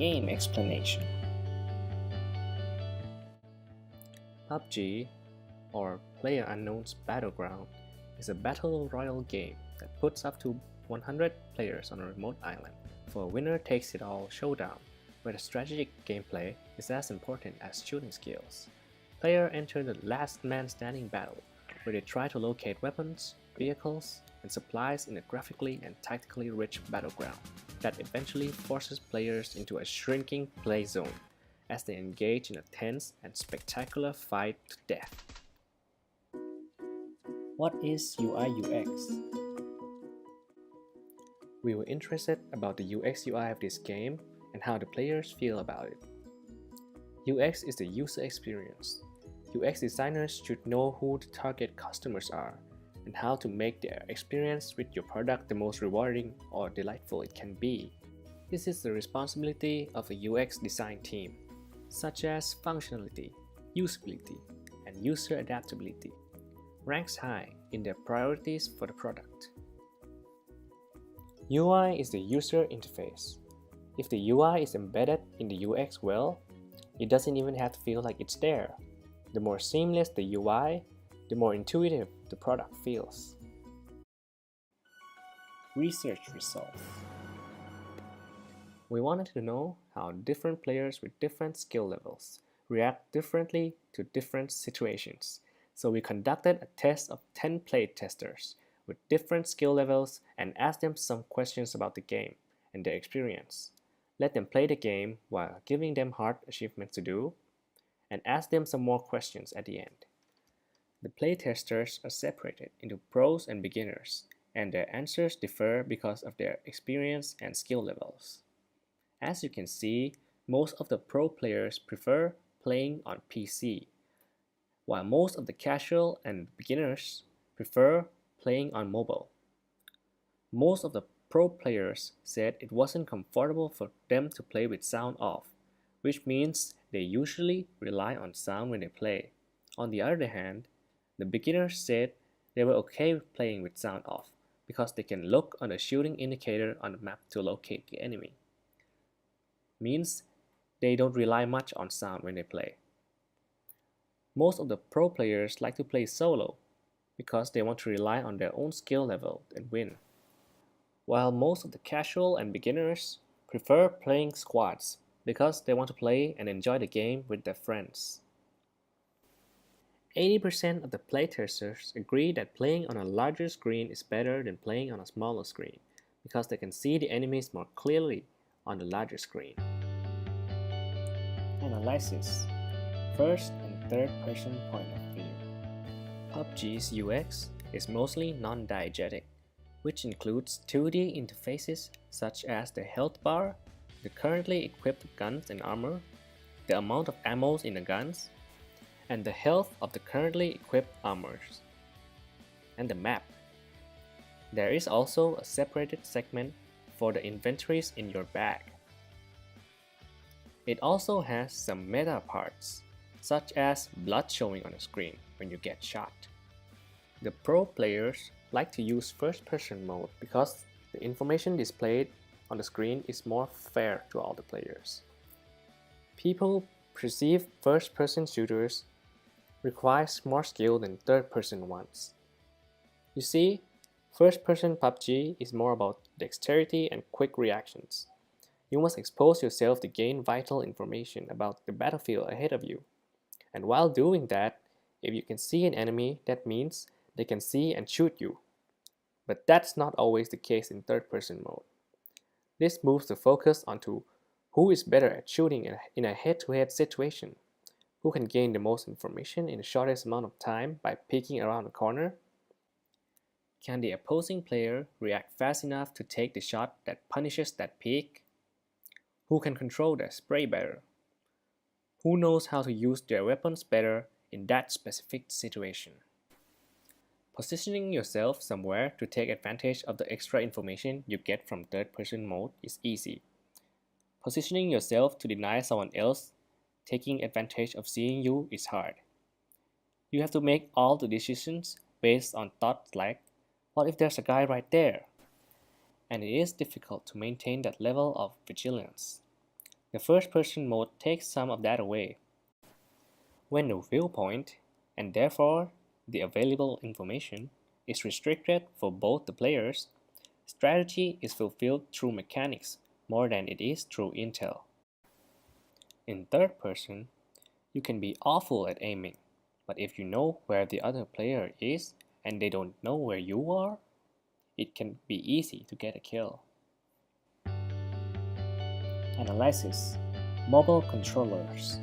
Game Explanation. PUBG, or PlayerUnknown's Battleground, is a battle royale game that puts up to 100 players on a remote island for a winner-takes-it-all showdown, where the strategic gameplay is as important as shooting skills. Players enter the last man standing battle, where they try to locate weapons, vehicles, and supplies in a graphically and tactically rich battleground that eventually forces players into a shrinking play zone as they engage in a tense and spectacular fight to death. What is UI UX? We were interested about the UX UI of this game and how the players feel about it. UX is the user experience. UX designers should know who the target customers are and how to make their experience with your product the most rewarding or delightful it can be. This is the responsibility of a UX design team, such as functionality, usability, and user adaptability, ranks high in their priorities for the product. UI is the user interface. If the UI is embedded in the UX well, it doesn't even have to feel like it's there. The more seamless the UI, the more intuitive the product feels. Research results. We wanted to know how different players with different skill levels react differently to different situations, so we conducted a test of 10 play testers with different skill levels and asked them some questions about the game and their experience. Let them play the game while giving them hard achievements to do, and ask them some more questions at the end. The playtesters are separated into pros and beginners, and their answers differ because of their experience and skill levels. As you can see, most of the pro players prefer playing on PC, while most of the casual and beginners prefer playing on mobile. Most of the pro players said it wasn't comfortable for them to play with sound off, which means they usually rely on sound when they play. On the other hand, the beginners said they were okay with playing with sound off because they can look on the shooting indicator on the map to locate the enemy. Means they don't rely much on sound when they play. Most of the pro players like to play solo because they want to rely on their own skill level and win, while most of the casual and beginners prefer playing squads because they want to play and enjoy the game with their friends. 80% of the playtesters agree that playing on a larger screen is better than playing on a smaller screen because they can see the enemies more clearly on the larger screen. Analysis. First and third person point of view. PUBG's UX is mostly non-diegetic, which includes 2D interfaces such as the health bar, the currently equipped guns and armor, the amount of ammo in the guns, and the health of the currently equipped armors, and the map. There is also a separated segment for the inventories in your bag. It also has some meta parts, such as blood showing on the screen when you get shot. The pro players like to use first-person mode because the information displayed on the screen is more fair to all the players. People perceive first-person shooters requires more skill than third-person ones. You see, first-person PUBG is more about dexterity and quick reactions. You must expose yourself to gain vital information about the battlefield ahead of you. And while doing that, if you can see an enemy, that means they can see and shoot you. But that's not always the case in third-person mode. This moves the focus onto who is better at shooting in a head-to-head situation, who can gain the most information in the shortest amount of time by peeking around the corner. Can the opposing player react fast enough to take the shot that punishes that peek? Who can control their spray better? Who knows how to use their weapons better in that specific situation? Positioning yourself somewhere to take advantage of the extra information you get from third-person mode is easy. Positioning yourself to deny someone else taking advantage of seeing you is hard. You have to make all the decisions based on thoughts like, what if there's a guy right there? And it is difficult to maintain that level of vigilance. The first-person mode takes some of that away. When the viewpoint, and therefore the available information, is restricted for both the players, strategy is fulfilled through mechanics more than it is through intel. In third person, you can be awful at aiming, but if you know where the other player is and they don't know where you are, it can be easy to get a kill. Analysis: Mobile controllers.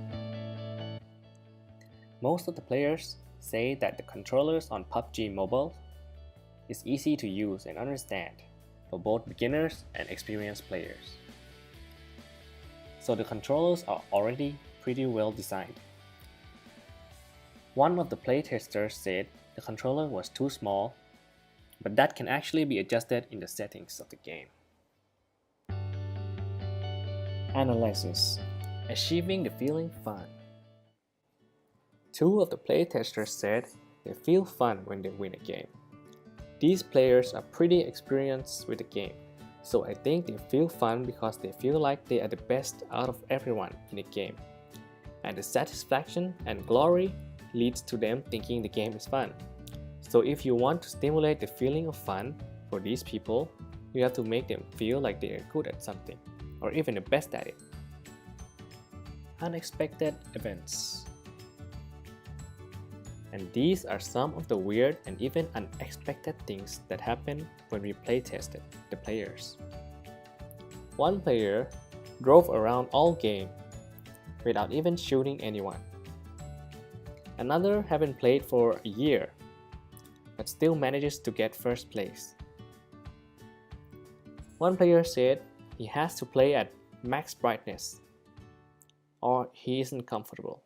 Most of the players say that the controllers on PUBG Mobile is easy to use and understand for both beginners and experienced players. So the controllers are already pretty well designed. One of the playtesters said the controller was too small, but that can actually be adjusted in the settings of the game. Analysis: Achieving the feeling fun. Two of the playtesters said they feel fun when they win a game. These players are pretty experienced with the game, so I think they feel fun because they feel like they are the best out of everyone in the game. And the satisfaction and glory leads to them thinking the game is fun. So if you want to stimulate the feeling of fun for these people, you have to make them feel like they are good at something, or even the best at it. Unexpected events. And these are some of the weird and even unexpected things that happen when we playtested the players. One player drove around all game without even shooting anyone. Another haven't played for a year, but still manages to get first place. One player said he has to play at max brightness, or he isn't comfortable.